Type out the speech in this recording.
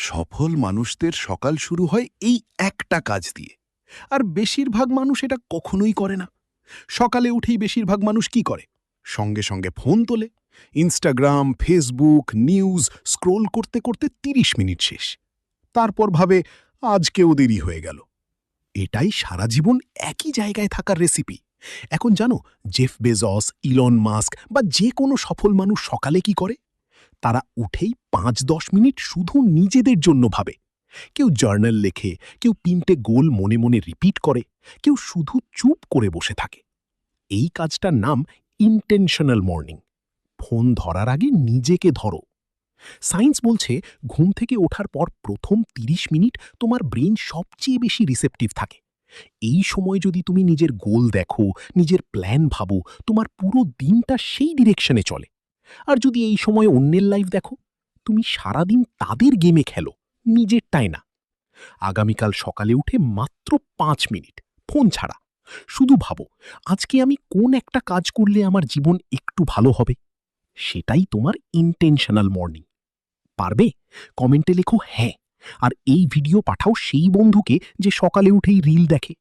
সফল মানুষদের সকাল শুরু হয় এই একটা কাজ দিয়ে, আর বেশিরভাগ মানুষ এটা কখনোই করে না। সকালে উঠেই বেশিরভাগ মানুষ কি করে? সঙ্গে সঙ্গে ফোন তোলে, ইনস্টাগ্রাম, ফেসবুক, নিউজ স্ক্রোল করতে করতে ৩০ মিনিট শেষ। তারপর ভাবে আজকেও দেরি হয়ে গেল। এটাই সারা জীবন একই জায়গায় থাকার রেসিপি। এখন জানো, জেফ বেজস, ইলন মাস্ক বা যে কোনো সফল মানুষ সকালে কি করে? তারা উঠেই ৫-১০ মিনিট শুধু নিজেদের জন্য ভাবে। কেউ জার্নাল লেখে, কেউ ৩টে গোল মনে মনে রিপিট করে, কেউ শুধু চুপ করে বসে থাকে। এই কাজটার নাম ইন্টেনশনাল মর্নিং। ফোন ধরার আগে নিজেকে ধরো। সায়েন্স বলছে ঘুম থেকে ওঠার পর প্রথম ৩০ মিনিট তোমার ব্রেন সবচেয়ে বেশি রিসেপটিভ থাকে। এই সময় যদি তুমি নিজের গোল দেখো, নিজের প্ল্যান ভাবো, তোমার পুরো দিনটা সেই ডিরেকশনে চলে। আর যদি এই সময় অন্যের লাইফ দেখো, তুমি সারাদিন তাদের গেমে খেলো, নিজেরটায় না। আগামীকাল সকালে উঠে মাত্র ৫ মিনিট ফোন ছাড়া শুধু ভাবো, আজকে আমি কোন একটা কাজ করলে আমার জীবন একটু ভালো হবে। সেটাই তোমার ইন্টেনশনাল মর্নিং। পারবে? কমেন্টে লেখো হ্যাঁ, আর এই ভিডিও পাঠাও সেই বন্ধুকে যে সকালে উঠেই রিল দেখে।